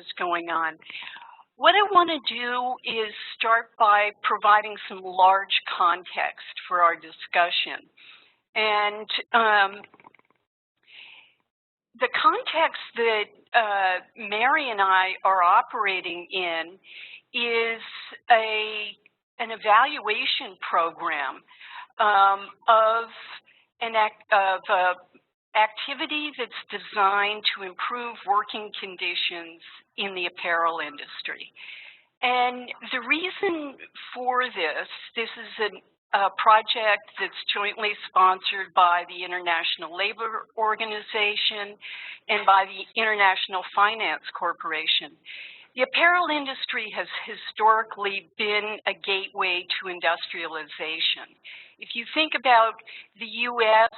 is going on. What I want to do is start by providing some large context for our discussion. And the context that Mary and I are operating in is an evaluation program of an activity that's designed to improve working conditions in the apparel industry. And the reason for this is a project that's jointly sponsored by the International Labor Organization and by the International Finance Corporation. The apparel industry has historically been a gateway to industrialization. If you think about the U.S.,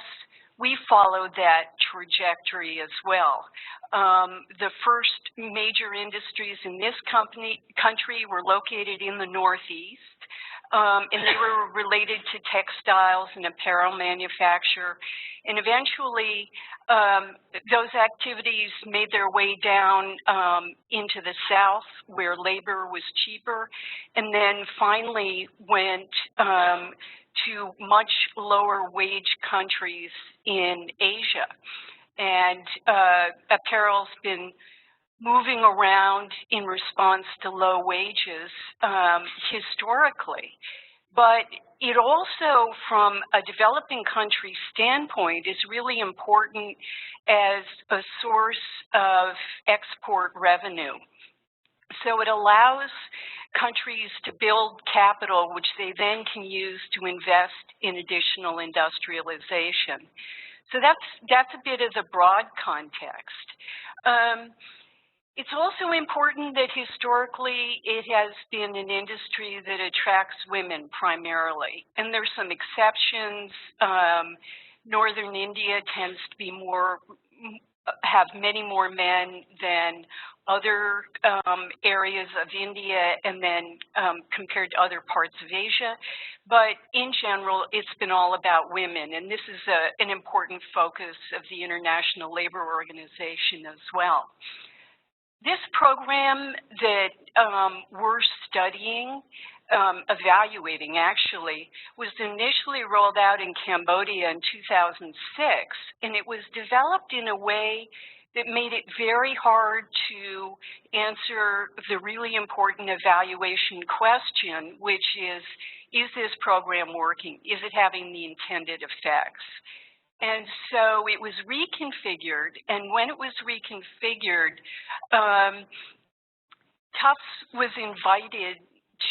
we followed that trajectory as well. The first major industries in this country were located in the Northeast, and they were related to textiles and apparel manufacture. And eventually, those activities made their way down into the South, where labor was cheaper, and then finally went to much lower wage countries in Asia. And apparel's been moving around in response to low wages historically. But it also, from a developing country standpoint, is really important as a source of export revenue. So it allows countries to build capital, which they then can use to invest in additional industrialization. So that's a bit of the broad context. It's also important that historically it has been an industry that attracts women primarily, and there's some exceptions. Northern India tends to be have many more men than other areas of India, and then compared to other parts of Asia. But in general, it's been all about women, and this is an important focus of the International Labor Organization as well. This program that we're studying, evaluating actually, was initially rolled out in Cambodia in 2006, and it was developed in a way that made it very hard to answer the really important evaluation question, which is this program working? Is it having the intended effects? And so it was reconfigured, and when it was reconfigured, Tufts was invited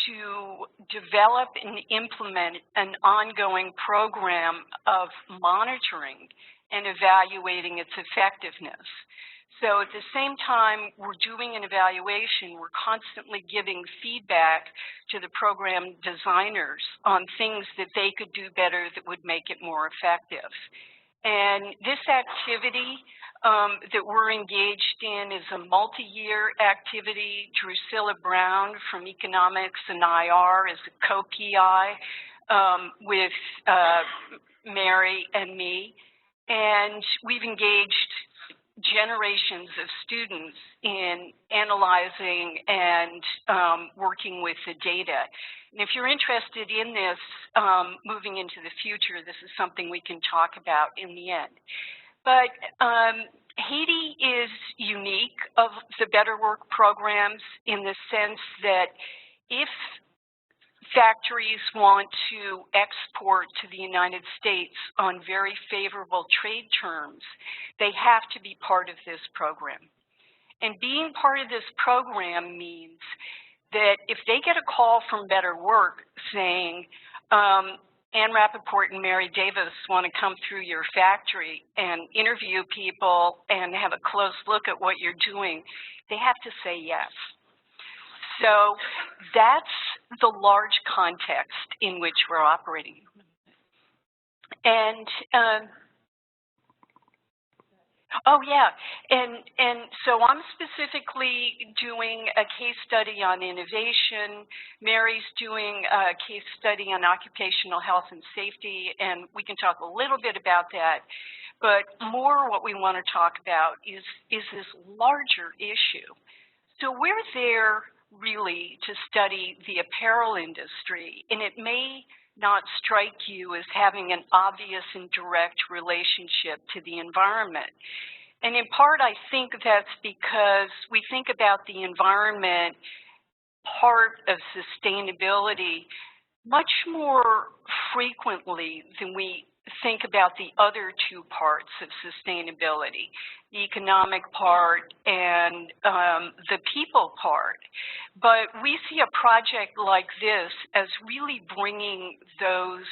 to develop and implement an ongoing program of monitoring and evaluating its effectiveness. So at the same time we're doing an evaluation, we're constantly giving feedback to the program designers on things that they could do better that would make it more effective. And this activity that we're engaged in is a multi-year activity. Drusilla Brown from Economics and IR is a co-PI with Mary and me. And we've engaged generations of students in analyzing and working with the data. And if you're interested in this moving into the future, this is something we can talk about in the end. But Haiti is unique of the Better Work programs in the sense that if factories want to export to the United States on very favorable trade terms, they have to be part of this program. And being part of this program means that if they get a call from Better Work saying, Ann Rappaport and Mary Davis want to come through your factory and interview people and have a close look at what you're doing, they have to say yes. So that's the large context in which we're operating. And oh yeah, and so I'm specifically doing a case study on innovation. Mary's doing a case study on occupational health and safety, and we can talk a little bit about that. But more what we want to talk about is this larger issue. So we're there really to study the apparel industry, and it may not strike you as having an obvious and direct relationship to the environment. And in part, I think that's because we think about the environment part of sustainability much more frequently than we think about the other two parts of sustainability, the economic part and the people part. But we see a project like this as really bringing those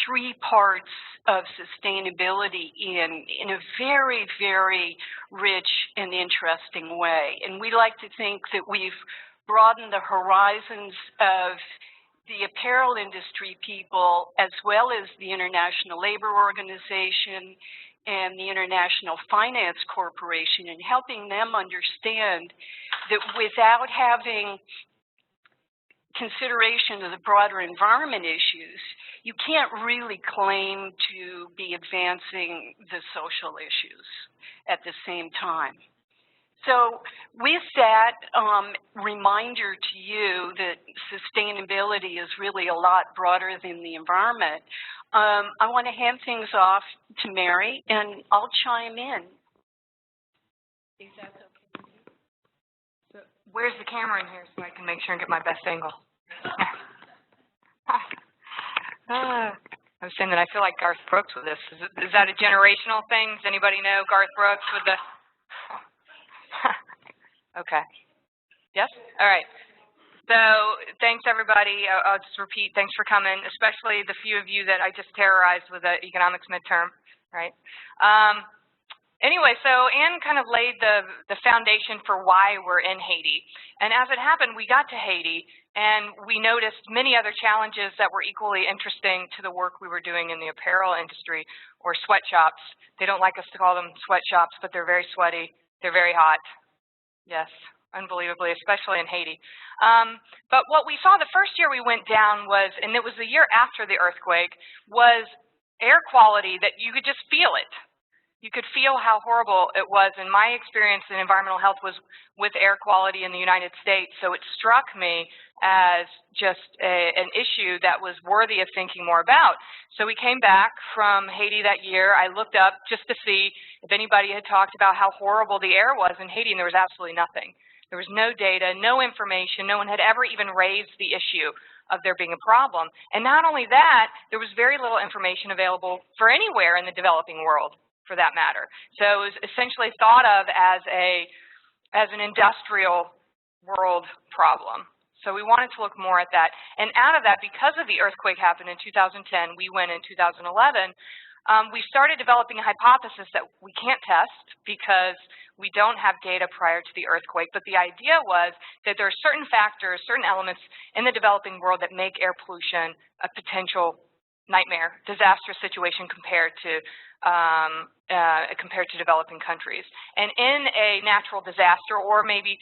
three parts of sustainability in a very, very rich and interesting way. And we like to think that we've broadened the horizons of the apparel industry people, as well as the International Labor Organization and the International Finance Corporation, and helping them understand that without having consideration of the broader environment issues, you can't really claim to be advancing the social issues at the same time. So with that reminder to you that sustainability is really a lot broader than the environment, I want to hand things off to Mary, and I'll chime in. Is that okay? So where's the camera in here so I can make sure and get my best angle? I was saying that I feel like Garth Brooks with this. Is that a generational thing? Does anybody know Garth Brooks with the... Okay. Yes? All right. So thanks, everybody. I'll just repeat, thanks for coming, especially the few of you that I just terrorized with the economics midterm, right? Anyway, so Anne kind of laid the foundation for why we're in Haiti. And as it happened, we got to Haiti, and we noticed many other challenges that were equally interesting to the work we were doing in the apparel industry, or sweatshops. They don't like us to call them sweatshops, but they're very sweaty. They're very hot. Yes, unbelievably, especially in Haiti. But what we saw the first year we went down was, and it was the year after the earthquake, was air quality that you could just feel it. You could feel how horrible it was, and my experience in environmental health was with air quality in the United States, so it struck me as just an issue that was worthy of thinking more about. So we came back from Haiti that year. I looked up just to see if anybody had talked about how horrible the air was in Haiti, and there was absolutely nothing. There was no data, no information. No one had ever even raised the issue of there being a problem. And not only that, there was very little information available for anywhere in the developing world, for that matter. So it was essentially thought of as an industrial world problem. So we wanted to look more at that. And out of that, because of the earthquake happened in 2010, we went in 2011, we started developing a hypothesis that we can't test because we don't have data prior to the earthquake. But the idea was that there are certain factors, certain elements in the developing world that make air pollution a potential nightmare, disastrous situation compared to developing countries. And in a natural disaster, or maybe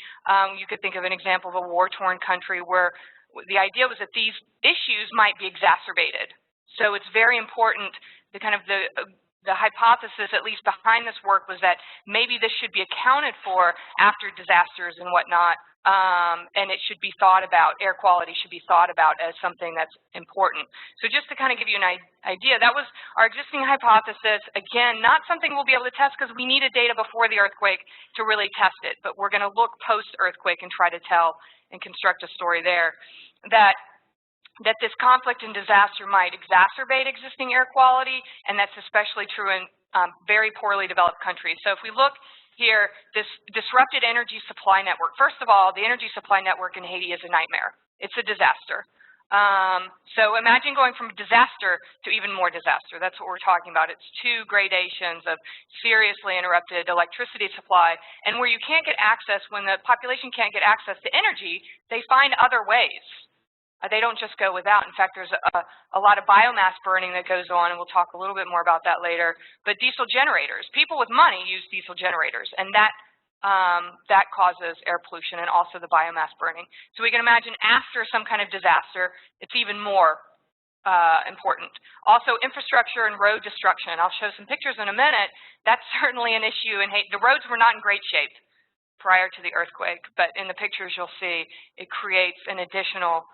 you could think of an example of a war-torn country where the idea was that these issues might be exacerbated. So it's very important, the hypothesis, at least behind this work, was that maybe this should be accounted for after disasters and whatnot, and it should be thought about, air quality should be thought about as something that's important. So just to kind of give you an idea, that was our existing hypothesis. Again, not something we'll be able to test because we needed data before the earthquake to really test it, but we're going to look post-earthquake and try to tell and construct a story there that this conflict and disaster might exacerbate existing air quality, and that's especially true in very poorly developed countries. So if we look here, this disrupted energy supply network. First of all, the energy supply network in Haiti is a nightmare. It's a disaster. So imagine going from disaster to even more disaster. That's what we're talking about. It's two gradations of seriously interrupted electricity supply, and where you can't get access, when the population can't get access to energy, they find other ways. They don't just go without. In fact, there's a lot of biomass burning that goes on, and we'll talk a little bit more about that later. But diesel generators, people with money use diesel generators, and that causes air pollution and also the biomass burning. So we can imagine after some kind of disaster, it's even more important. Also, infrastructure and road destruction. I'll show some pictures in a minute. That's certainly an issue in Haiti. The roads were not in great shape prior to the earthquake, but in the pictures you'll see it creates an additional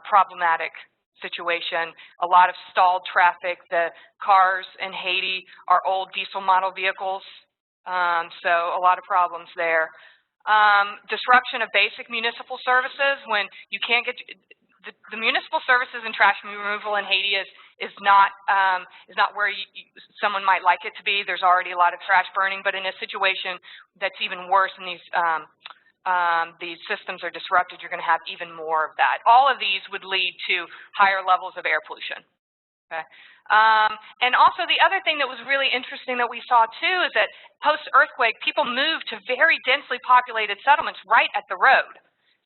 problematic situation. A lot of stalled traffic. The cars in Haiti are old diesel model vehicles, so a lot of problems there. Disruption of basic municipal services when you can't get the municipal services and trash removal in Haiti is not where someone might like it to be. There's already a lot of trash burning, but in a situation that's even worse and these systems are disrupted, you're going to have even more of that. All of these would lead to higher levels of air pollution. Okay. And also the other thing that was really interesting that we saw too is that post-earthquake, people moved to very densely populated settlements right at the road.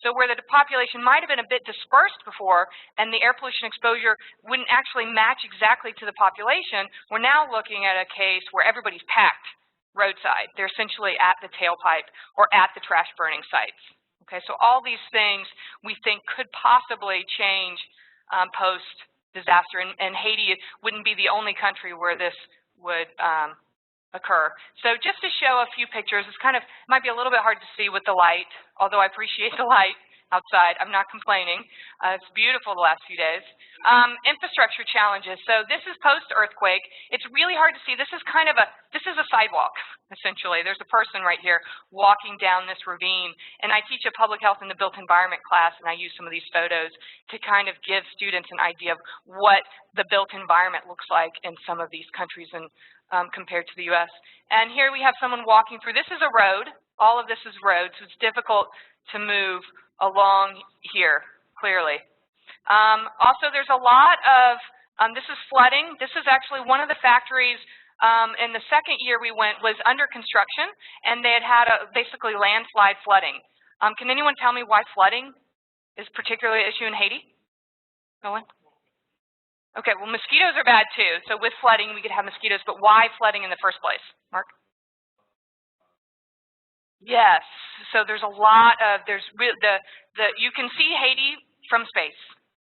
So where the population might have been a bit dispersed before and the air pollution exposure wouldn't actually match exactly to the population, we're now looking at a case where everybody's packed roadside. They're essentially at the tailpipe or at the trash burning sites. Okay, so all these things we think could possibly change post-disaster, and Haiti wouldn't be the only country where this would occur. So just to show a few pictures, it's might be a little bit hard to see with the light, although I appreciate the light outside. I'm not complaining. It's beautiful the last few days. Infrastructure challenges. So this is post-earthquake. It's really hard to see. This is this is a sidewalk, essentially. There's a person right here walking down this ravine. And I teach a public health in the built environment class, and I use some of these photos to give students an idea of what the built environment looks like in some of these countries and compared to the U.S. And here we have someone walking through. This is a road. All of this is road, so it's difficult to move along here, clearly. Also, there's a lot of, this is flooding. This is actually one of the factories in the second year we went was under construction, and they had basically landslide flooding. Can anyone tell me why flooding is particularly an issue in Haiti? No one? Okay, well, mosquitoes are bad too. So with flooding, we could have mosquitoes, but why flooding in the first place? Mark? Yes, so there's a lot of, you can see Haiti from space.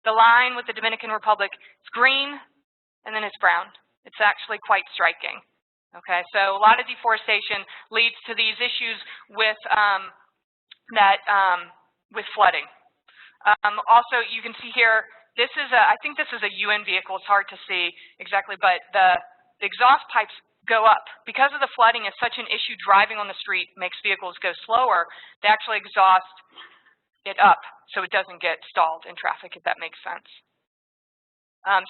The line with the Dominican Republic, it's green, and then it's brown. It's actually quite striking. Okay, so a lot of deforestation leads to these issues with, with flooding. Also, you can see here, this is I think this is a UN vehicle. It's hard to see exactly, but the exhaust pipes go up. Because of the flooding is such an issue, driving on the street makes vehicles go slower. They actually exhaust it up so it doesn't get stalled in traffic, if that makes sense.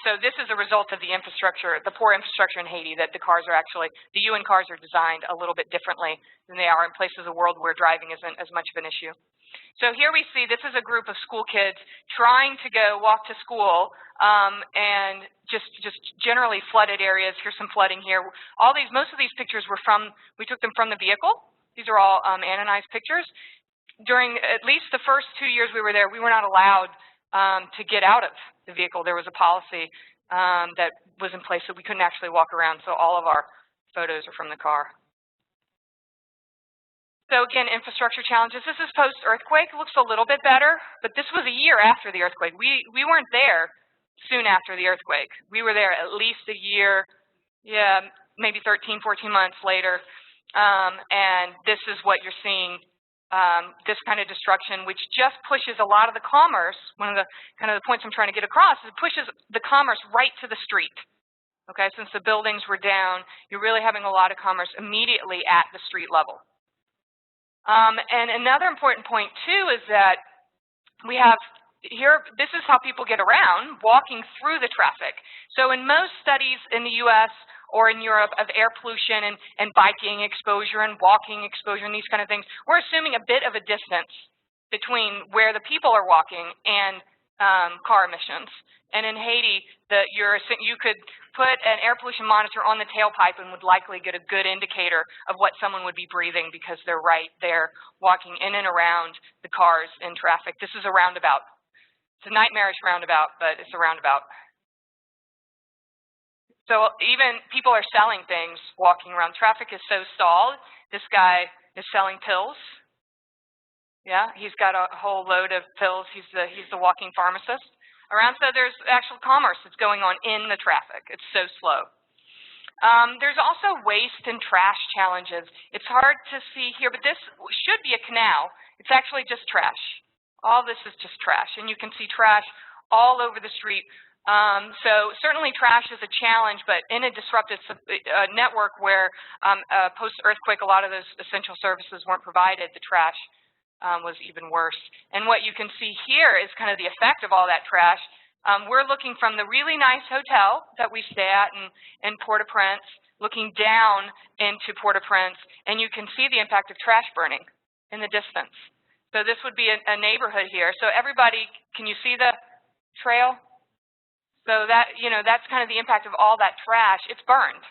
So this is a result of the infrastructure, the poor infrastructure in Haiti, that the UN cars are designed a little bit differently than they are in places of the world where driving isn't as much of an issue. So here we see this is a group of school kids trying to go walk to school and just generally flooded areas. Here's some flooding here. Most of these pictures we took them from the vehicle. These are all anonymized pictures. During at least the first 2 years we were there, we were not allowed to get out of the vehicle. There was a policy that was in place that we couldn't actually walk around, so all of our photos are from the car. So again, infrastructure challenges. This is post-earthquake. It looks a little bit better, but this was a year after the earthquake. We weren't there soon after the earthquake. We were there at least a year, yeah, maybe 13, 14 months later, and this is what you're seeing. This kind of destruction, which just pushes a lot of the commerce. One of the the points I'm trying to get across is it pushes the commerce right to the street. Okay, since the buildings were down, you're really having a lot of commerce immediately at the street level. And another important point too is that we have here, this is how people get around, walking through the traffic. So in most studies in the US or in Europe of air pollution and biking exposure and walking exposure and these kind of things, we're assuming a bit of a distance between where the people are walking and car emissions. And in Haiti, you could put an air pollution monitor on the tailpipe and would likely get a good indicator of what someone would be breathing because they're right there walking in and around the cars in traffic. This is a roundabout. It's a nightmarish roundabout, but it's a roundabout. So even people are selling things walking around. Traffic is so stalled. This guy is selling pills. Yeah, he's got a whole load of pills. He's the walking pharmacist around. So there's actual commerce that's going on in the traffic. It's so slow. There's also waste and trash challenges. It's hard to see here, but this should be a canal. It's actually just trash. All this is just trash, and you can see trash all over the street. So certainly trash is a challenge, but in a disrupted network where post-earthquake a lot of those essential services weren't provided, the trash was even worse. And what you can see here is kind of the effect of all that trash. We're looking from the really nice hotel that we stay at in Port-au-Prince, looking down into Port-au-Prince, and you can see the impact of trash burning in the distance. So this would be a neighborhood here. So everybody, can you see the trail? So that, that's kind of the impact of all that trash. It's burned.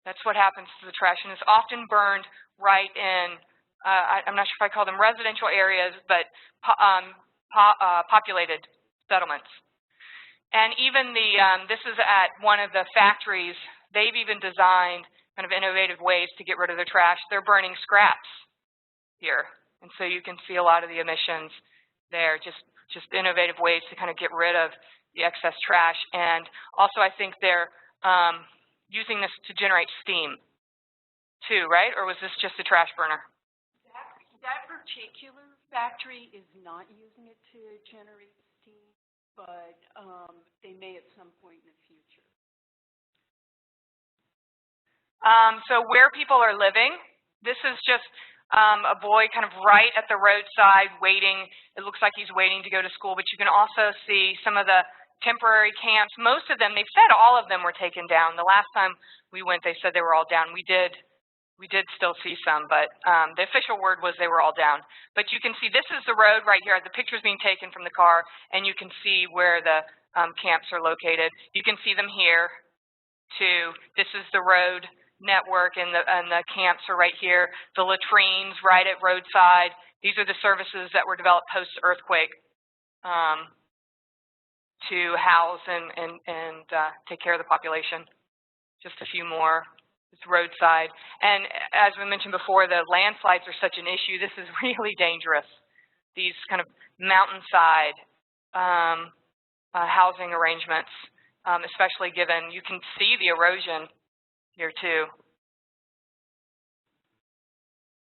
That's what happens to the trash, and it's often burned right in, I'm not sure if I call them residential areas, but populated settlements. And even this is at one of the factories. They've even designed kind of innovative ways to get rid of the trash. They're burning scraps here, and so you can see a lot of the emissions there, just innovative ways to kind of get rid of the excess trash. And also I think they're using this to generate steam too, right? Or was this just a trash burner? That particular factory is not using it to generate steam, but they may at some point in the future. So where people are living, this is just a boy kind of right at the roadside waiting. It looks like he's waiting to go to school, but you can also see some of the temporary camps. Most of them, they've said all of them were taken down. The last time we went, they said they were all down. We did still see some, but the official word was they were all down. But you can see this is the road right here. The picture's being taken from the car, and you can see where the camps are located. You can see them here, too. This is the road network, and the camps are right here. The latrines right at roadside. These are the services that were developed post-earthquake to house and take care of the population. Just a few more. It's roadside. And as we mentioned before, the landslides are such an issue. This is really dangerous. These kind of mountainside housing arrangements, especially given you can see the erosion here too.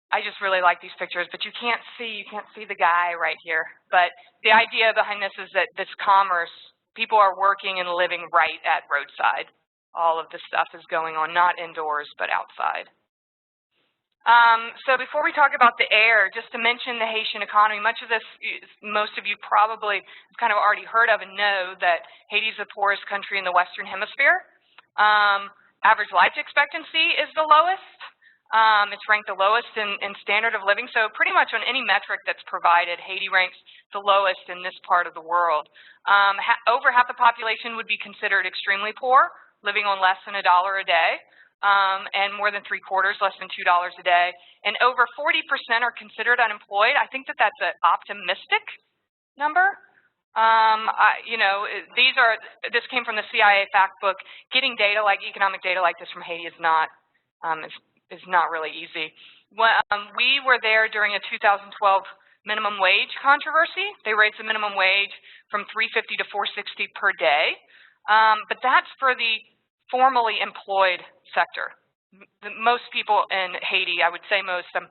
I just really like these pictures, but you can't see the guy right here. But the idea behind this is that this commerce, people are working and living right at roadside. All of this stuff is going on, not indoors, but outside. So before we talk about the air, just to mention the Haitian economy, much of this, most of you probably have kind of already heard of and know that Haiti is the poorest country in the Western Hemisphere. Average life expectancy is the lowest. It's ranked the lowest in standard of living. So pretty much on any metric that's provided, Haiti ranks the lowest in this part of the world. Over half the population would be considered extremely poor, living on less than $1 a day, and more than 3/4, less than $2 a day. And over 40% are considered unemployed. I think that that's an optimistic number. This came from the CIA fact book. Getting data like economic data like this from Haiti is not really easy. We were there during a 2012 minimum wage controversy. They raised the minimum wage from $3.50 to $4.60 per day, but that's for the formally employed sector. Most people in Haiti, I would say most, I'm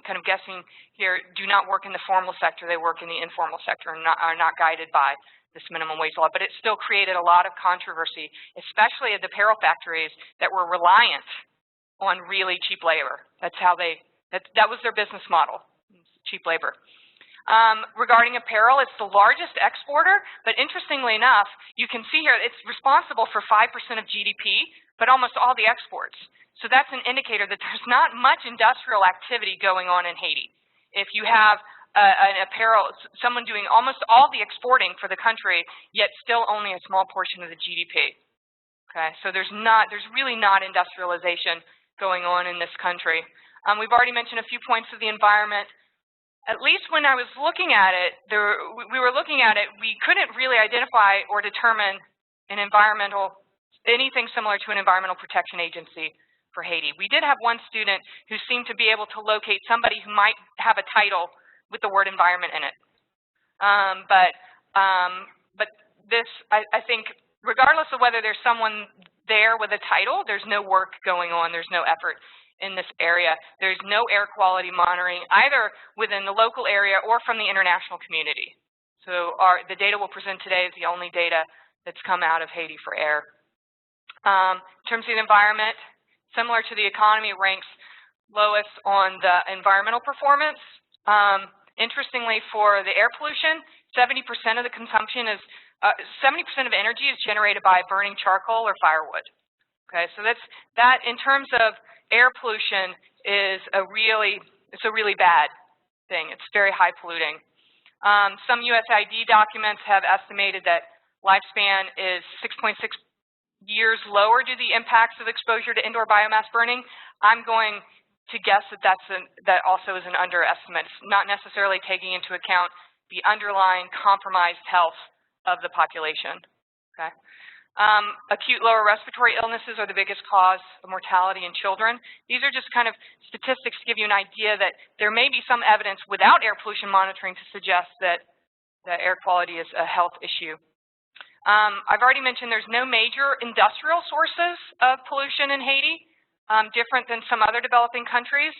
kind of guessing here, do not work in the formal sector. They work in the informal sector and are not guided by this minimum wage law. But it still created a lot of controversy, especially at the apparel factories that were reliant on really cheap labor. That's how that was their business model, cheap labor. Regarding apparel, it's the largest exporter, but interestingly enough, you can see here it's responsible for 5% of GDP, but almost all the exports. So that's an indicator that there's not much industrial activity going on in Haiti. If you have an apparel, someone doing almost all the exporting for the country, yet still only a small portion of the GDP. Okay, so there's really not industrialization going on in this country. We've already mentioned a few points of the environment. At least when I was looking at it, we couldn't really identify or determine anything similar to an environmental protection agency for Haiti. We did have one student who seemed to be able to locate somebody who might have a title with the word environment in it. But this, I think, regardless of whether there's someone there with a title. There's no work going on. There's no effort in this area. There's no air quality monitoring either within the local area or from the international community. So the data we'll present today is the only data that's come out of Haiti for air. In terms of the environment, similar to the economy, it ranks lowest on the environmental performance. Interestingly, for the air pollution, 70% of the consumption is 70% of energy is generated by burning charcoal or firewood. Okay, so that in terms of air pollution is it's a really bad thing. It's very high polluting. Some USAID documents have estimated that lifespan is 6.6 years lower due to the impacts of exposure to indoor biomass burning. I'm going to guess that that also is an underestimate. It's not necessarily taking into account the underlying compromised health of the population. Okay. Acute lower respiratory illnesses are the biggest cause of mortality in children. These are just kind of statistics to give you an idea that there may be some evidence without air pollution monitoring to suggest that air quality is a health issue. I've already mentioned there's no major industrial sources of pollution in Haiti, different than some other developing countries,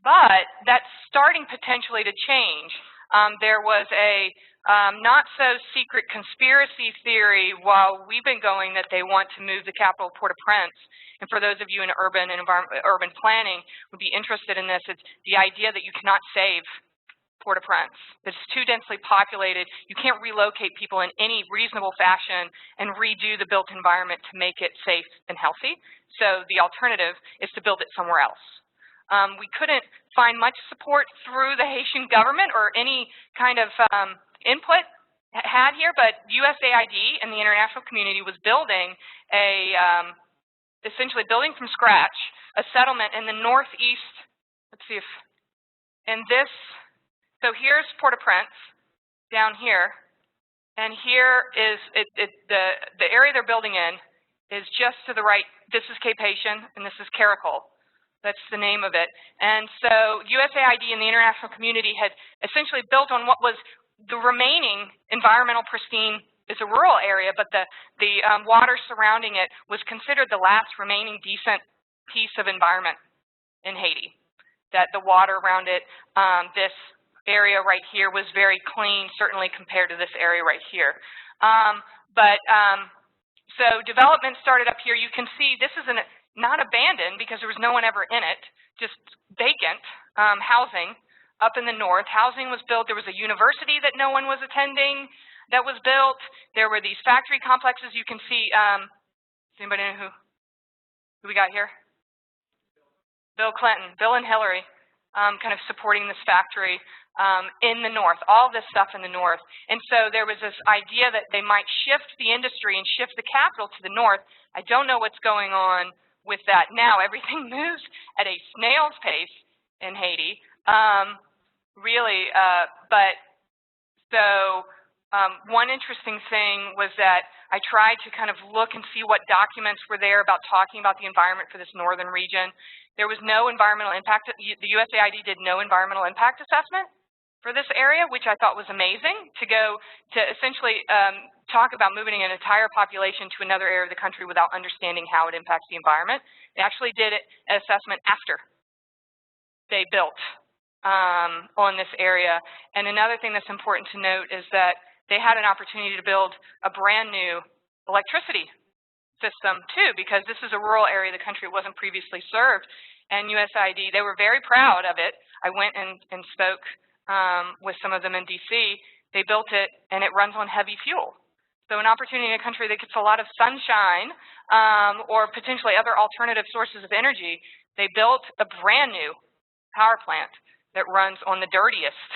but that's starting potentially to change. There was a not-so-secret conspiracy theory while we've been going that they want to move the capital of Port-au-Prince. And for those of you in urban planning would be interested in this, it's the idea that you cannot save Port-au-Prince. It's too densely populated. You can't relocate people in any reasonable fashion and redo the built environment to make it safe and healthy. So the alternative is to build it somewhere else. We couldn't find much support through the Haitian government or any kind of input had here, but USAID and the international community was building essentially building from scratch a settlement in the northeast. Let's see if, so here's Port-au-Prince down here, and here is the area they're building in is just to the right. This is Cape Haitian, and this is Caracol. That's the name of it. And so USAID and the international community had essentially built on what was the remaining environmental pristine. It's a rural area, but the water surrounding it was considered the last remaining decent piece of environment in Haiti. That the water around it, this area right here was very clean, certainly compared to this area right here. So development started up here. You can see this is not abandoned because there was no one ever in it, just vacant housing up in the north. Housing was built. There was a university that no one was attending that was built. There were these factory complexes. You can see, does anybody know who we got here? Bill Clinton, Bill and Hillary, kind of supporting this factory in the north, all this stuff in the north. And so there was this idea that they might shift the industry and shift the capital to the north. I don't know what's going on with that now. Everything moves at a snail's pace in Haiti, really. One interesting thing was that I tried to kind of look and see what documents were there about talking about the environment for this northern region. There was no environmental impact. The USAID did no environmental impact assessment for this area, which I thought was amazing, to go to essentially talk about moving an entire population to another area of the country without understanding how it impacts the environment. They actually did an assessment after they built on this area. And another thing that's important to note is that they had an opportunity to build a brand new electricity system too, because this is a rural area of the country. It wasn't previously served. And USAID, they were very proud of it. I went and spoke with some of them in DC. They built it, and it runs on heavy fuel. So an opportunity in a country that gets a lot of sunshine or potentially other alternative sources of energy, they built a brand new power plant that runs on the dirtiest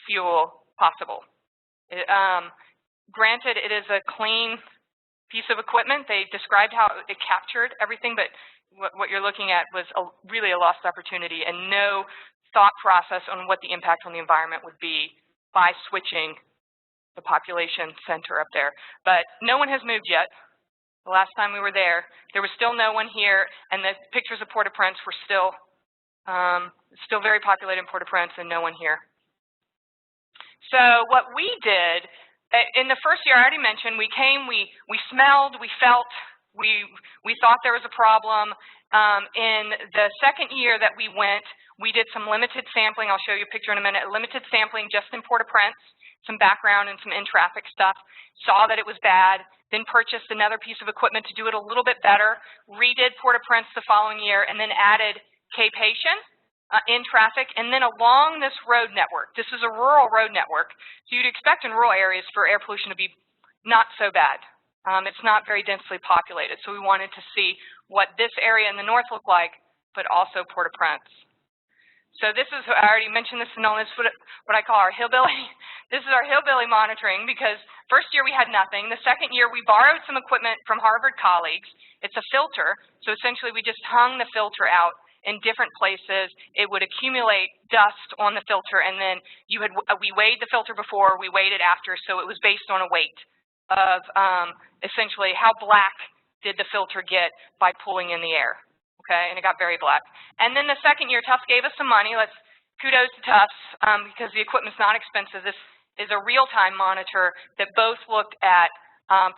fuel possible. Granted, it is a clean piece of equipment. They described how it captured everything, but what you're looking at was really a lost opportunity and no thought process on what the impact on the environment would be by switching the population center up there. But no one has moved yet. The last time we were there was still no one here, and the pictures of Port-au-Prince were still very populated in Port-au-Prince and no one here. So what we did, in the first year I already mentioned, we came, we smelled, we felt, We thought there was a problem. In the second year that we went, we did some limited sampling. I'll show you a picture in a minute. Limited sampling just in Port-au-Prince, some background and some in-traffic stuff. Saw that it was bad, then purchased another piece of equipment to do it a little bit better, redid Port-au-Prince the following year, and then added Cape Haitian in traffic, and then along this road network. This is a rural road network, so you'd expect in rural areas for air pollution to be not so bad. It's not very densely populated, so we wanted to see what this area in the north looked like, but also Port-au-Prince. So this is, I already mentioned this, known as what I call our hillbilly. This is our hillbilly monitoring, because first year we had nothing. The second year we borrowed some equipment from Harvard colleagues. It's a filter, so essentially we just hung the filter out in different places. It would accumulate dust on the filter, and then we weighed the filter before, we weighed it after, so it was based on a weight of essentially how black did the filter get by pulling in the air. Okay, and it got very black. And then the second year, Tufts gave us some money. Kudos to Tufts, because the equipment's not expensive. This is a real-time monitor that both looked at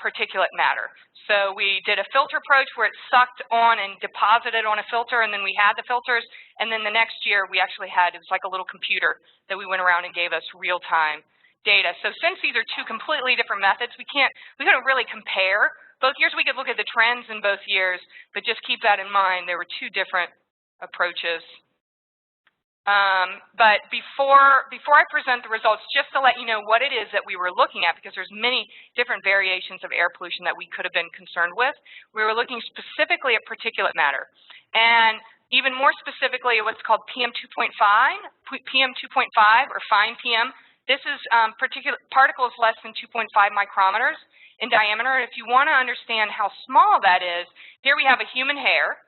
particulate matter. So we did a filter approach where it sucked on and deposited on a filter, and then we had the filters. And then the next year, we actually had, it was like a little computer that we went around and gave us real-time data. So since these are two completely different methods, we couldn't really compare. Both years we could look at the trends in both years, but just keep that in mind. There were two different approaches. But before I present the results, just to let you know what it is that we were looking at, because there's many different variations of air pollution that we could have been concerned with. We were looking specifically at particulate matter, and even more specifically at what's called PM2.5 or fine PM. This is particles less than 2.5 micrometers in diameter. If you want to understand how small that is, here we have a human hair,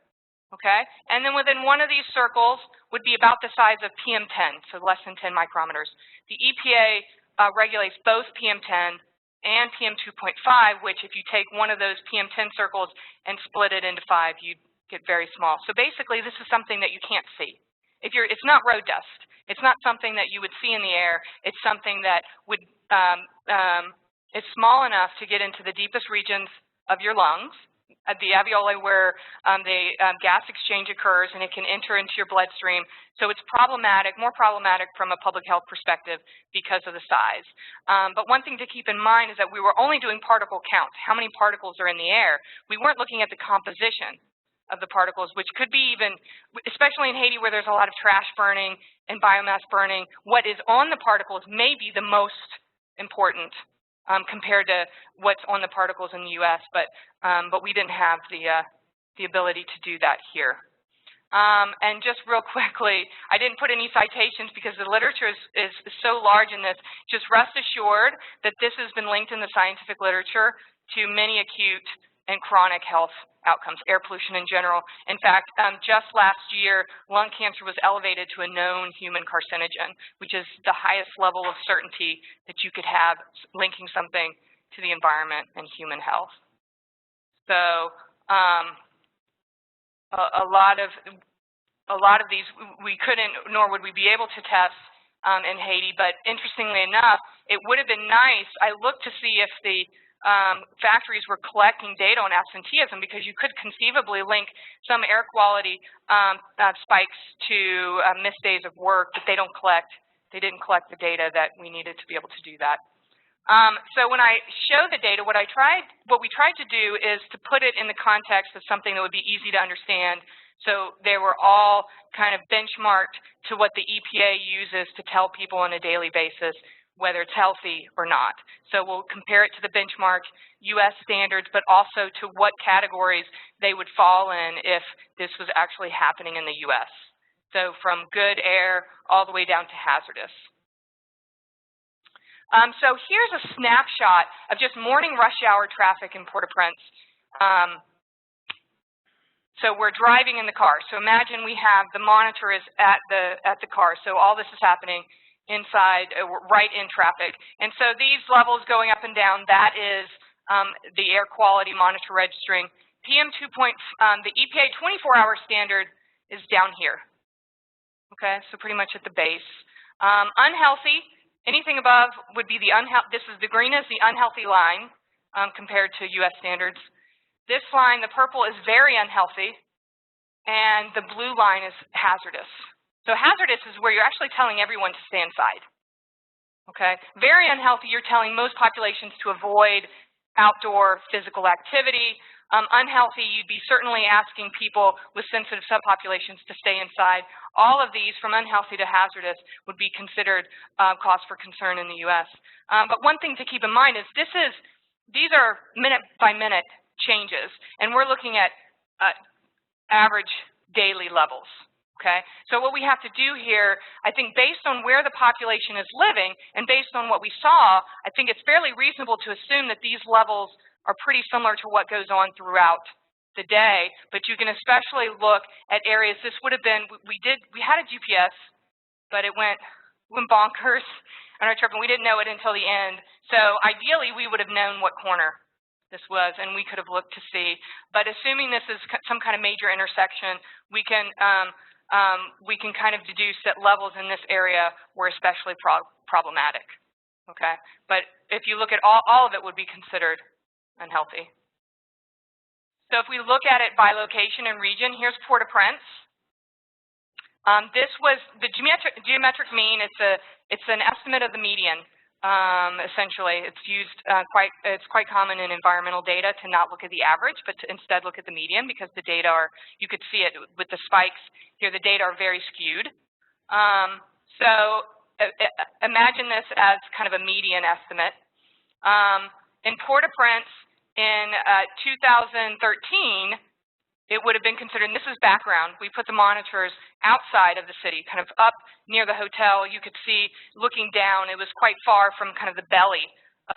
okay? And then within one of these circles would be about the size of PM10, so less than 10 micrometers. The EPA regulates both PM10 and PM2.5, which if you take one of those PM10 circles and split it into 5, you'd get very small. So basically, this is something that you can't see. It's not road dust. It's not something that you would see in the air. It's something that would, it's small enough to get into the deepest regions of your lungs, at the alveoli where the gas exchange occurs, and it can enter into your bloodstream. So it's problematic, more problematic from a public health perspective because of the size. But one thing to keep in mind is that we were only doing particle counts, how many particles are in the air. We weren't looking at the composition of the particles, which could be even, especially in Haiti where there's a lot of trash burning and biomass burning, what is on the particles may be the most important compared to what's on the particles in the U.S., but we didn't have the ability to do that here. And just real quickly, I didn't put any citations because the literature is so large in this. Just rest assured that this has been linked in the scientific literature to many acute and chronic health outcomes, air pollution in general. In fact, just last year, lung cancer was elevated to a known human carcinogen, which is the highest level of certainty that you could have linking something to the environment and human health. So a lot of these we couldn't, nor would we be able to test in Haiti, but interestingly enough, it would have been nice. I looked to see if the factories were collecting data on absenteeism, because you could conceivably link some air quality spikes to missed days of work, but they didn't collect the data that we needed to be able to do that. So when I show the data, what we tried to do is to put it in the context of something that would be easy to understand. So they were all kind of benchmarked to what the EPA uses to tell people on a daily basis whether it's healthy or not. So we'll compare it to the benchmark U.S. standards, but also to what categories they would fall in if this was actually happening in the U.S. So from good air all the way down to hazardous. So here's a snapshot of just morning rush hour traffic in Port-au-Prince. So we're driving in the car. So imagine we have the monitor is at the car. So all this is happening inside, right in traffic. And so these levels going up and down, that is the air quality monitor registering. The EPA 24-hour standard is down here. Okay, so pretty much at the base. Unhealthy, anything above would be the unhealthy. This is the green is the unhealthy line compared to U.S. standards. This line, the purple, is very unhealthy, and the blue line is hazardous. So hazardous is where you're actually telling everyone to stay inside. Okay? Very unhealthy, you're telling most populations to avoid outdoor physical activity. Unhealthy, you'd be certainly asking people with sensitive subpopulations to stay inside. All of these, from unhealthy to hazardous, would be considered cause for concern in the U.S. But one thing to keep in mind is these are minute-by-minute changes, and we're looking at average daily levels. Okay, so what we have to do here, I think based on where the population is living and based on what we saw, I think it's fairly reasonable to assume that these levels are pretty similar to what goes on throughout the day. But you can especially look at areas. This would have been, we had a GPS, but it went bonkers on our trip, and we didn't know it until the end. So ideally, we would have known what corner this was, and we could have looked to see. But assuming this is some kind of major intersection, we can kind of deduce that levels in this area were especially problematic. Okay, but if you look at all of it, would be considered unhealthy. So if we look at it by location and region, here's Port-au-Prince. This was the geometric mean. It's an estimate of the median. Essentially, it's used it's quite common in environmental data to not look at the average, but to instead look at the median, because the data are, you could see it with the spikes here, the data are very skewed. So imagine this as kind of a median estimate. In Port-au-Prince in 2013, it would have been considered, and this is background, we put the monitors outside of the city, kind of up near the hotel. You could see, looking down, it was quite far from kind of the belly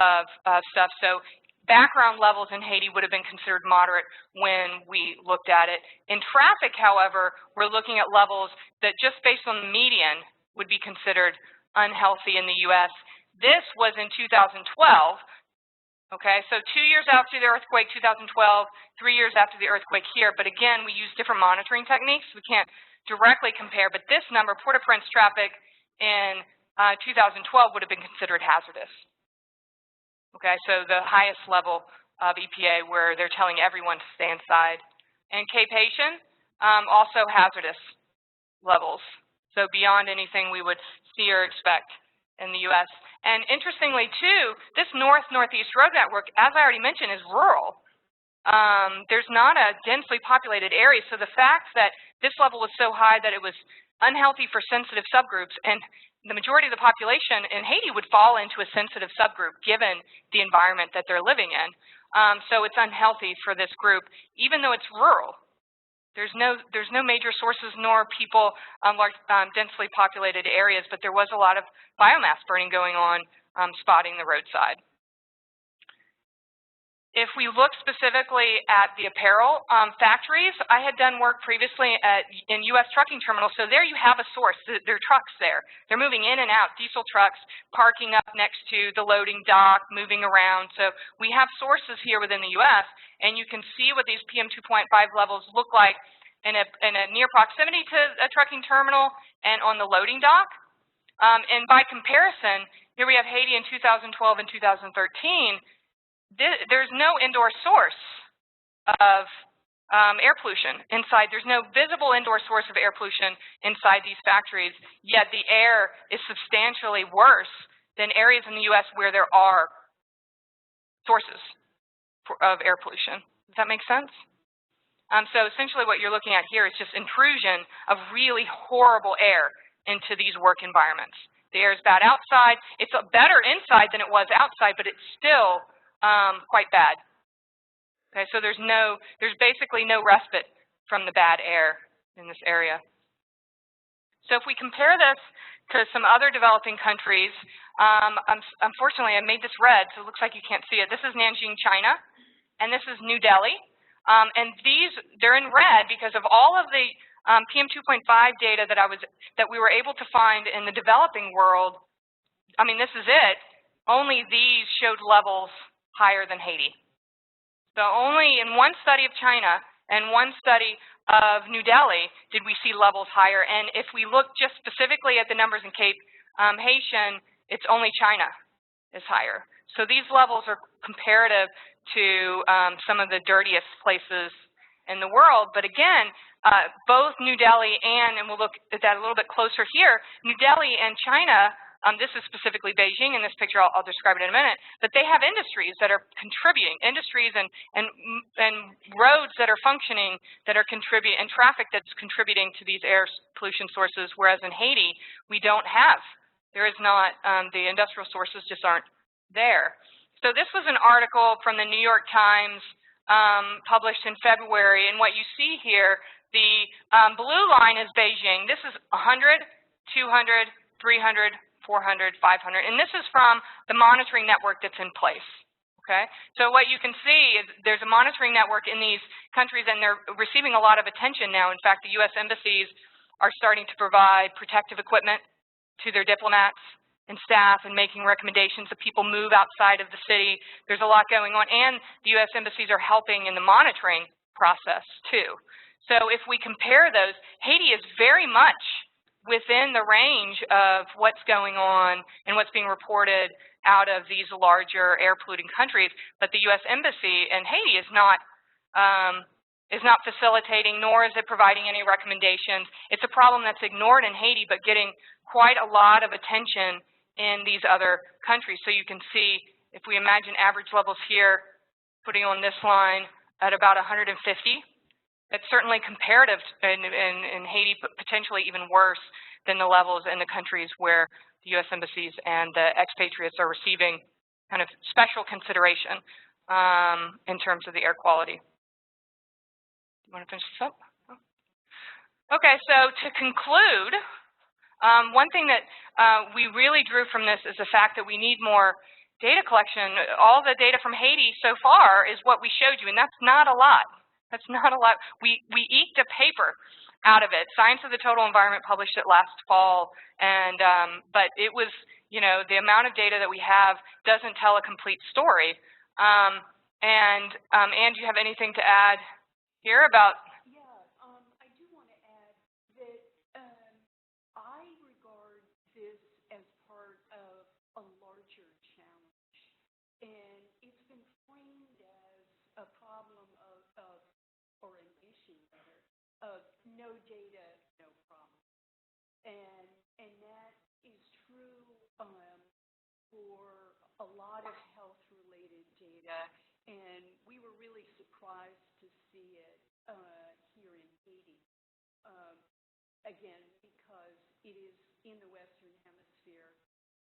of stuff. So background levels in Haiti would have been considered moderate when we looked at it. In traffic, however, we're looking at levels that just based on the median would be considered unhealthy in the U.S. This was in 2012. Okay, so 2 years after the earthquake, 2012, 3 years after the earthquake here. But again, we use different monitoring techniques. We can't directly compare. But this number, Port-au-Prince traffic in 2012 would have been considered hazardous. Okay, so the highest level of EPA where they're telling everyone to stay inside. And Cape Haitian, also hazardous levels. So beyond anything we would see or expect in the U.S. And interestingly, too, this north-northeast road network, as I already mentioned, is rural. There's not a densely populated area, so the fact that this level was so high that it was unhealthy for sensitive subgroups, and the majority of the population in Haiti would fall into a sensitive subgroup given the environment that they're living in. So it's unhealthy for this group, even though it's rural. There's no major sources nor people large densely populated areas, but there was a lot of biomass burning going on, spotting the roadside. If we look specifically at the apparel factories, I had done work previously in U.S. trucking terminals, so there you have a source. There are trucks there. They're moving in and out, diesel trucks parking up next to the loading dock, moving around. So we have sources here within the U.S., and you can see what these PM 2.5 levels look like in a near proximity to a trucking terminal and on the loading dock. And by comparison, here we have Haiti in 2012 and 2013. There's no indoor source of air pollution inside. There's no visible indoor source of air pollution inside these factories, yet the air is substantially worse than areas in the U.S. where there are sources of air pollution. Does that make sense? So essentially what you're looking at here is just intrusion of really horrible air into these work environments. The air is bad outside. It's better inside than it was outside, but it's still quite bad. Okay, so there's basically no respite from the bad air in this area. So if we compare this to some other developing countries, unfortunately I made this red, so it looks like you can't see it. This is Nanjing, China, and this is New Delhi. And they're in red because of all of the PM 2.5 data that we were able to find in the developing world. I mean, this is it. Only these showed levels higher than Haiti. So only in one study of China and one study of New Delhi did we see levels higher. And if we look just specifically at the numbers in Cape Haitian, it's only China is higher. So these levels are comparative to some of the dirtiest places in the world. But again, both New Delhi and we'll look at that a little bit closer here, New Delhi and China, this is specifically Beijing in this picture, I'll describe it in a minute, but they have industries that are contributing, industries and roads that are functioning that are contributing, and traffic that's contributing to these air pollution sources, whereas in Haiti, we don't have. There is not, the industrial sources just aren't there. So this was an article from the New York Times published in February, and what you see here, the blue line is Beijing. This is 100, 200, 300, 400, 500, and this is from the monitoring network that's in place, okay? So what you can see is there's a monitoring network in these countries, and they're receiving a lot of attention now. In fact, the U.S. embassies are starting to provide protective equipment to their diplomats and staff and making recommendations that people move outside of the city. There's a lot going on, and the U.S. embassies are helping in the monitoring process, too. So if we compare those, Haiti is very much within the range of what's going on and what's being reported out of these larger air polluting countries, but the U.S. Embassy in Haiti is not facilitating, nor is it providing any recommendations. It's a problem that's ignored in Haiti, but getting quite a lot of attention in these other countries. So you can see, if we imagine average levels here, putting on this line at about 150, it's certainly comparative in Haiti, but potentially even worse than the levels in the countries where the U.S. embassies and the expatriates are receiving kind of special consideration in terms of the air quality. You want to finish this up? Okay, so to conclude, one thing that we really drew from this is the fact that we need more data collection. All the data from Haiti so far is what we showed you, and that's not a lot. That's not a lot. We eked a paper out of it. Science of the Total Environment published it last fall, and but it was, you know, the amount of data that we have doesn't tell a complete story. Anne, do you have anything to add here about? Yeah, I do want to add that I regard this as part of a larger challenge, and it's been framed as a problem or an issue rather, of no data, no problem. And that is true for a lot of health-related data, and we were really surprised to see it here in Haiti. Again, because it is in the Western Hemisphere,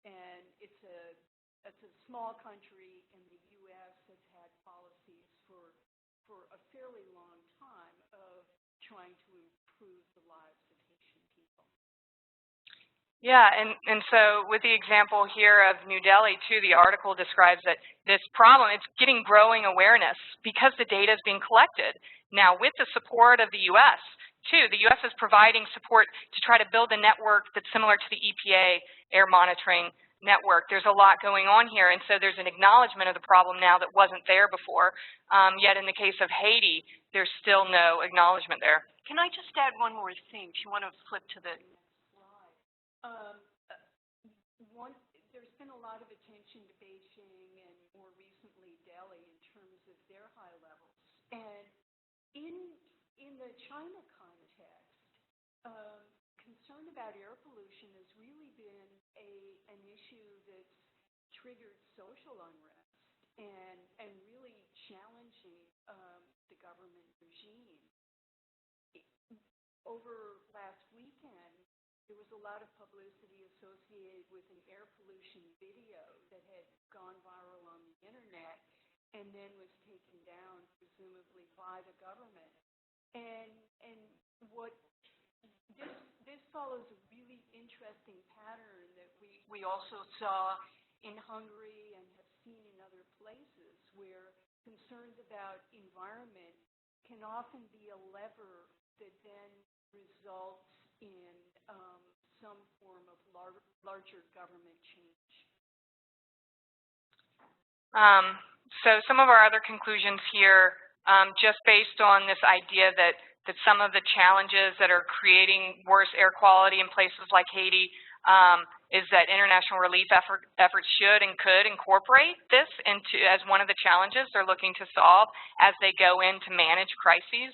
and it's a small country, and the U.S. has had policies for a fairly long time of trying to improve the lives of Haitian people. Yeah, and so with the example here of New Delhi, too, the article describes that this problem, it's getting growing awareness because the data is being collected. Now, with the support of the U.S., too, the U.S. is providing support to try to build a network that's similar to the EPA air monitoring network. There's a lot going on here, and so there's an acknowledgement of the problem now that wasn't there before. Yet in the case of Haiti, there's still no acknowledgement there. Can I just add one more thing? If you want to flip to the next slide. There's been a lot of attention to Beijing and more recently Delhi in terms of their high levels. And in the China context, concern about air pollution has really been an issue that's triggered social unrest and really challenging the government regime. Over last weekend, there was a lot of publicity associated with an air pollution video that had gone viral on the internet and then was taken down, presumably by the government. And what this follows a really interesting pattern that we also saw in Hungary and have seen in other places, where concerns about environment can often be a lever that then results in some form of larger government change. So some of our other conclusions here, just based on this idea that some of the challenges that are creating worse air quality in places like Haiti is that international relief efforts should and could incorporate this into as one of the challenges they're looking to solve as they go in to manage crises.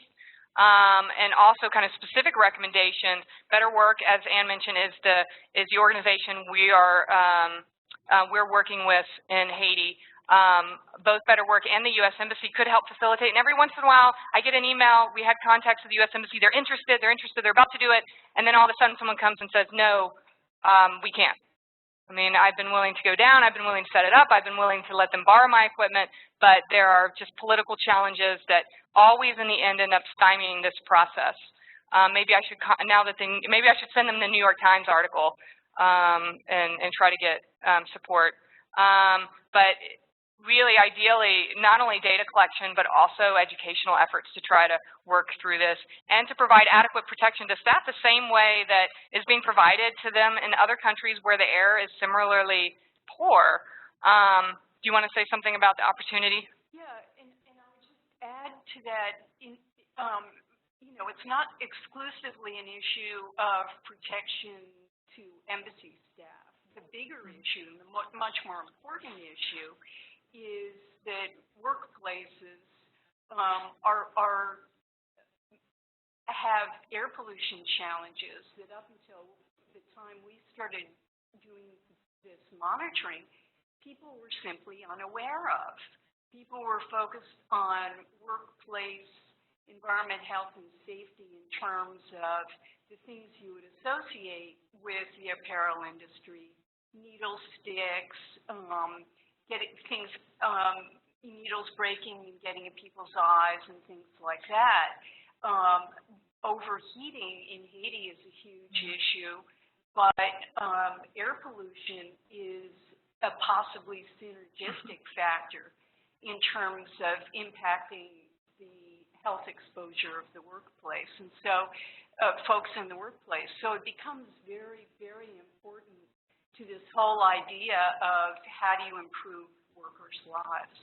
And also kind of specific recommendations. Better Work, as Ann mentioned, is the organization we're working with in Haiti. Both Better Work and the U.S. Embassy could help facilitate. And every once in a while, I get an email. We had contacts with the U.S. Embassy. They're interested. They're about to do it. And then all of a sudden, someone comes and says, no, we can't. I mean, I've been willing to go down. I've been willing to set it up. I've been willing to let them borrow my equipment. But there are just political challenges that always, in the end, end up stymieing this process. Maybe I should maybe I should send them the New York Times article and try to get support. But really, ideally, not only data collection, but also educational efforts to try to work through this and to provide adequate protection to staff the same way that is being provided to them in other countries where the air is similarly poor. Do you want to say something about the opportunity? Yeah, and I would just add to that, you know, it's not exclusively an issue of protection to embassy staff. The bigger issue, the much more important issue, is that workplaces have air pollution challenges that up until the time we started doing this monitoring, people were simply unaware of. People were focused on workplace environment, health, and safety in terms of the things you would associate with the apparel industry, needle sticks, needles breaking and getting in people's eyes and things like that. Overheating in Haiti is a huge issue, but air pollution is a possibly synergistic factor in terms of impacting the health exposure of the workplace, and so folks in the workplace. So it becomes very, very important to this whole idea of how do you improve workers' lives.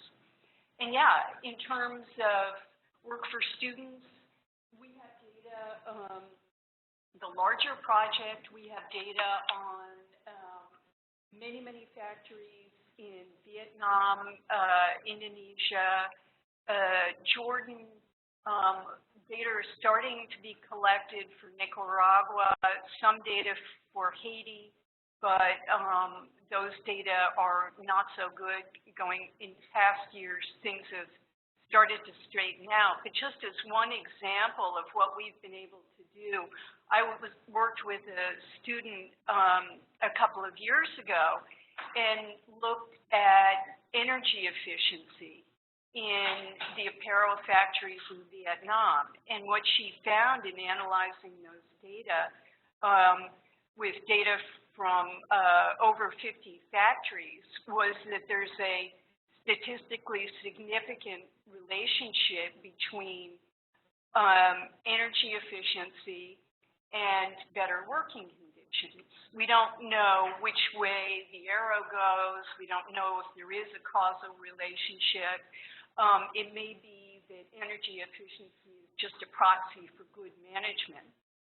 And yeah, in terms of work for students, we have data, the larger project, we have data on many, many factories in Vietnam, Indonesia, Jordan. Data are starting to be collected for Nicaragua, some data for Haiti, but those data are not so good. Going in past years, things have started to straighten out. But just as one example of what we've been able to do, I worked with a student a couple of years ago and looked at energy efficiency in the apparel factories in Vietnam. And what she found in analyzing those data, with data from over 50 factories, was that there's a statistically significant relationship between energy efficiency and better working conditions. We don't know which way the arrow goes. We don't know if there is a causal relationship. It may be that energy efficiency is just a proxy for good management.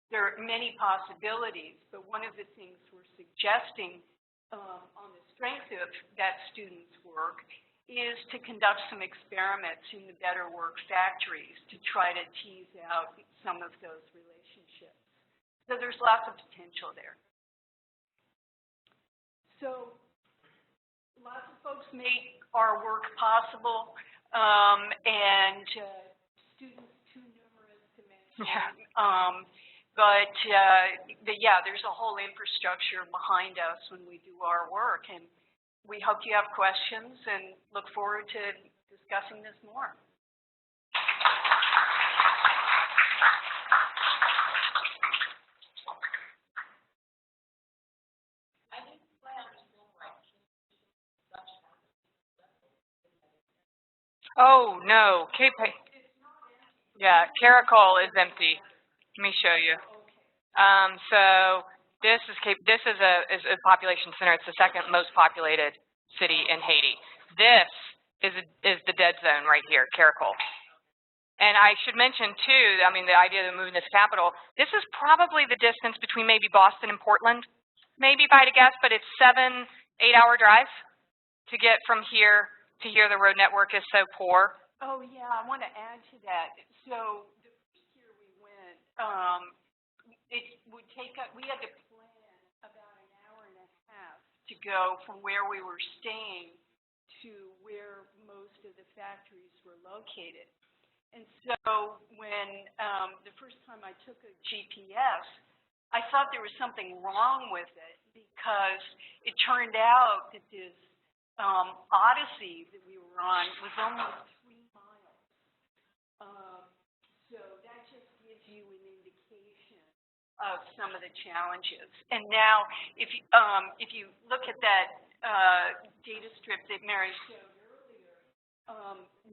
There are many possibilities, but one of the things we're suggesting on the strength of that student's work is to conduct some experiments in the Better Work factories to try to tease out some of those relationships. So there's lots of potential there. So lots of folks make our work possible, and students too numerous to mention. Yeah. But yeah, there's a whole infrastructure behind us when we do our work, and we hope you have questions and look forward to discussing this more. Oh, no. Yeah, Caracol is empty. Let me show you. So this is a population center. It's the second most populated city in Haiti. This is the dead zone right here, Caracol. And I should mention too, I mean, the idea of moving this capital, this is probably the distance between maybe Boston and Portland. maybe if I had to guess, but it's 7, 8-hour drive to get from here to here. The road network is so poor. Oh yeah, I want to add to that. So the first year we went, it would take us, we had to plan about an hour and a half to go from where we were staying to where most of the factories were located. And so when the first time I took a GPS, I thought there was something wrong with it because it turned out that this odyssey that we were on was almost 3 miles. So that just gives you an indication of some of the challenges. And now, if you look at that data strip that Mary showed earlier,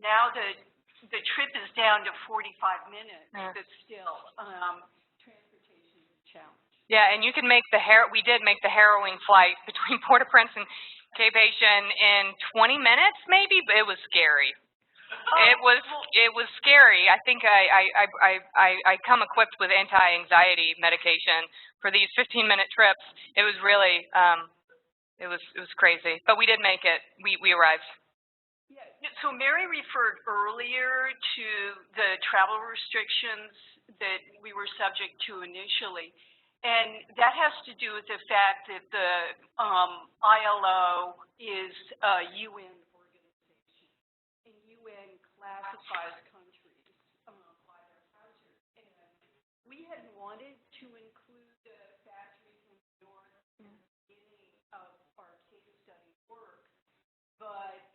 now the trip is down to 45 minutes, but still, transportation is a challenge. Yeah, and you can make we did make the harrowing flight between Port-au-Prince and Cape Haitian in 20 minutes, maybe, but it was scary. It was scary. I think I come equipped with anti-anxiety medication for these 15-minute trips. It was really it was crazy, but we did make it. We arrived. Yeah. So Mary referred earlier to the travel restrictions that we were subject to initially, and that has to do with the fact that the ILO is a UN organization, and UN classifies countries by their hazard. And we had wanted to include the factories in the north in the beginning of our case study work, but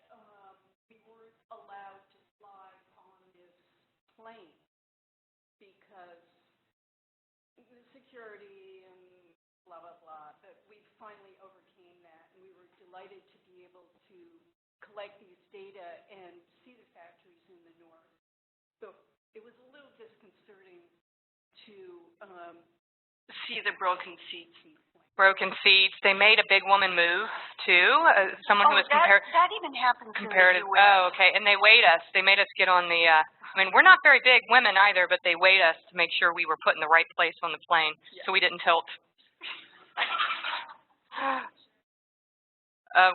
we weren't allowed to fly on this plane because the security and blah, blah, blah. But we finally overcame that, and we were delighted to be able to collect these data and see the factories in the north. So it was a little disconcerting to see the broken seats in the plane. Broken seats. They made a big woman move too. Someone who was that even happens comparative. in the US. Oh, okay. And they weighed us. They made us get on the. I mean, we're not very big women either, but they weighed us to make sure we were put in the right place on the plane, so we didn't tilt.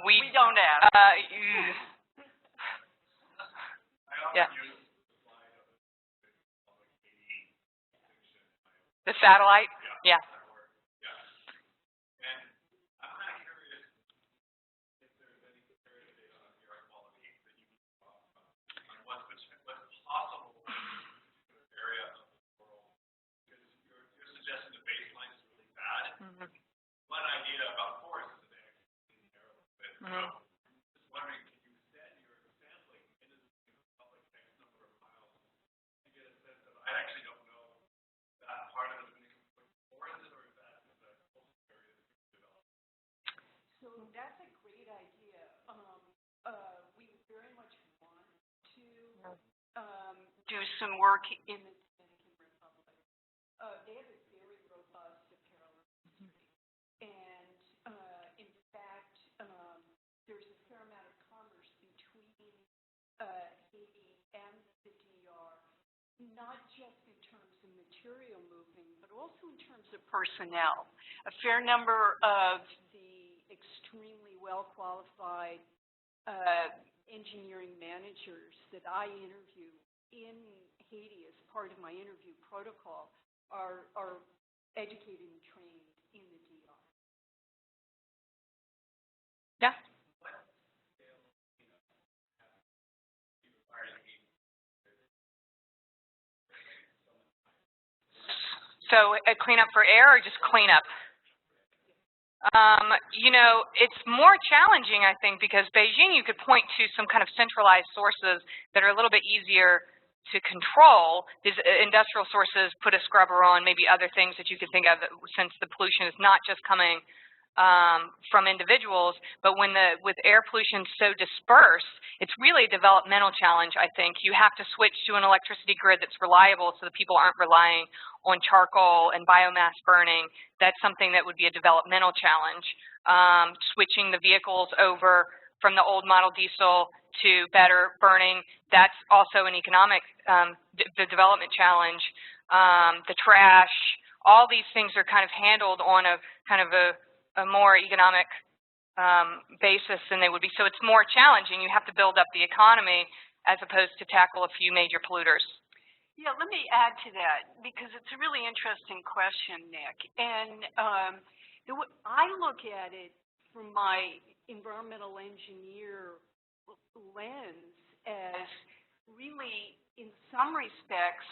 We don't ask. Yeah. The satellite. Yeah. One idea about forests is that they actually narrow a bit. So, just wondering, can you extend your sampling into the public X number of miles to get a sense of, I actually don't know that part of it is going to come from forests, or is that the coastal area that's being developed? So that's a great idea. We very much want to do some work in the Dominican Republic. They have a very robust apparel industry. And in fact, there's a fair amount of commerce between Haiti and the DR, not just in terms of material moving, but also in terms of personnel. A fair number of the extremely well-qualified engineering managers that I interview in Haiti as part of my interview protocol are educated and trained in the DR. Yeah. So a cleanup for air or just cleanup? You know, it's more challenging, I think, because Beijing, you could point to some kind of centralized sources that are a little bit easier to control. These industrial sources put a scrubber on, maybe other things that you could think of, since the pollution is not just coming from individuals, but with air pollution so dispersed, it's really a developmental challenge, I think. You have to switch to an electricity grid that's reliable so that people aren't relying on charcoal and biomass burning. That's something that would be a developmental challenge. Switching the vehicles over from the old model diesel to better burning, that's also an economic the development challenge. The trash, all these things are kind of handled on a kind of a a more economic basis than they would be. So it's more challenging. You have to build up the economy as opposed to tackle a few major polluters. Yeah, let me add to that because it's a really interesting question, Nick. And I look at it from my environmental engineer lens as really, in some respects,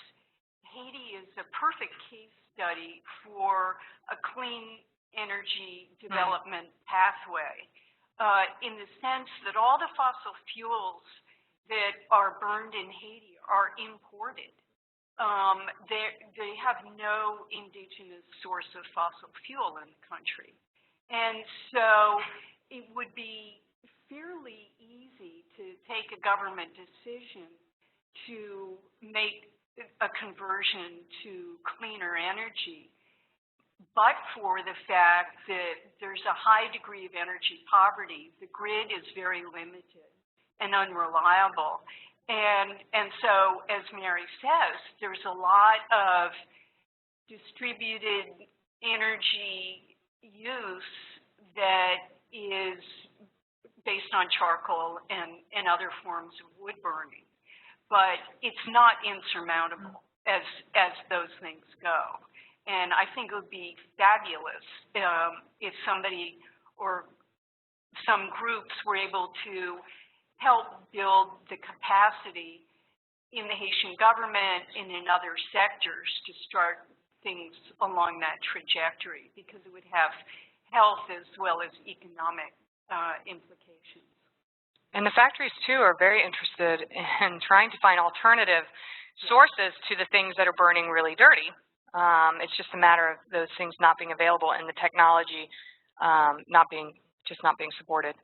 Haiti is a perfect case study for a clean energy development pathway in the sense that all the fossil fuels that are burned in Haiti are imported. They have no indigenous source of fossil fuel in the country. And so it would be fairly easy to take a government decision to make a conversion to cleaner energy, but for the fact that there's a high degree of energy poverty. The grid is very limited and unreliable. And so, as Mary says, there's a lot of distributed energy use that is based on charcoal and other forms of wood burning. But it's not insurmountable as those things go. And I think it would be fabulous if somebody or some groups were able to help build the capacity in the Haitian government and in other sectors to start things along that trajectory, because it would have health as well as economic implications. And the factories, too, are very interested in trying to find alternative sources to the things that are burning really dirty. It's just a matter of those things not being available and the technology not being supported.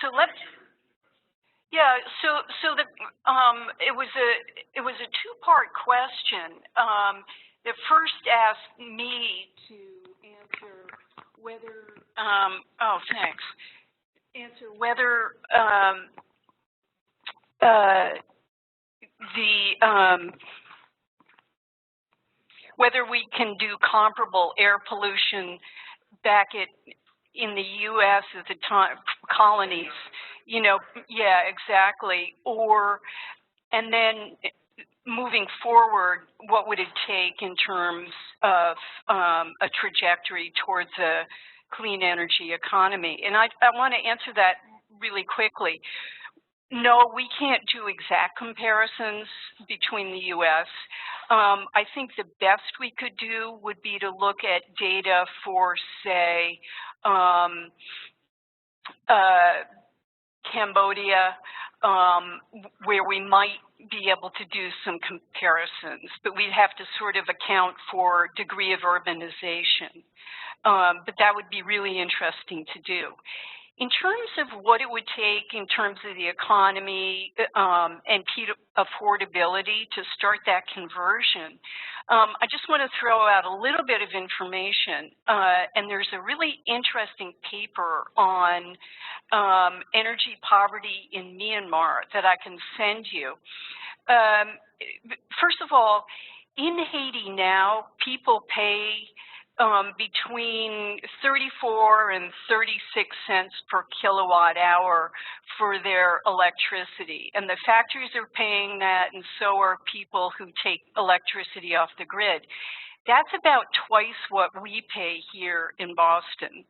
So let's, yeah. So the it was a two-part question. The first asked me to answer whether whether we can do comparable air pollution back in the U.S. at the time, colonies, yeah, exactly. And then moving forward, what would it take in terms of a trajectory towards a clean energy economy? And I want to answer that really quickly. No, we can't do exact comparisons between the U.S. I think the best we could do would be to look at data for, say, Cambodia, where we might be able to do some comparisons, but we'd have to sort of account for degree of urbanization. But that would be really interesting to do. In terms of what it would take in terms of the economy and affordability to start that conversion, I just want to throw out a little bit of information. And there's a really interesting paper on energy poverty in Myanmar that I can send you. First of all, in Haiti now, people pay between 34 and 36 cents per kilowatt hour for their electricity. And the factories are paying that, and so are people who take electricity off the grid. That's about twice what we pay here in Boston.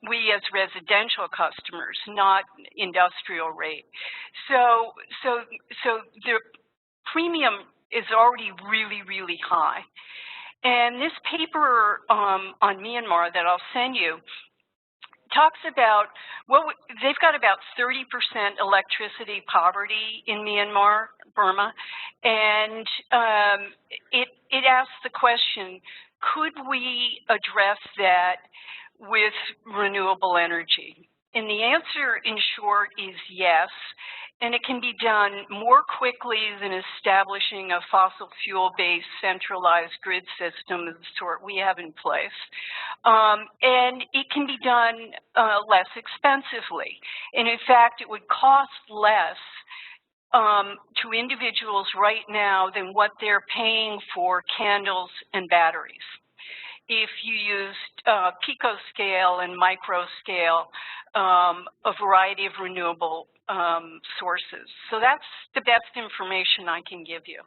We as residential customers, not industrial rate. So the premium is already really, really high. And this paper on Myanmar that I'll send you talks about they've got about 30% electricity poverty in Myanmar, Burma, and it asks the question, could we address that with renewable energy? And the answer, in short, is yes. And it can be done more quickly than establishing a fossil fuel-based centralized grid system of the sort we have in place. And it can be done less expensively. And in fact, it would cost less to individuals right now than what they're paying for candles and batteries if you used picoscale and microscale, a variety of renewable sources. So that's the best information I can give you.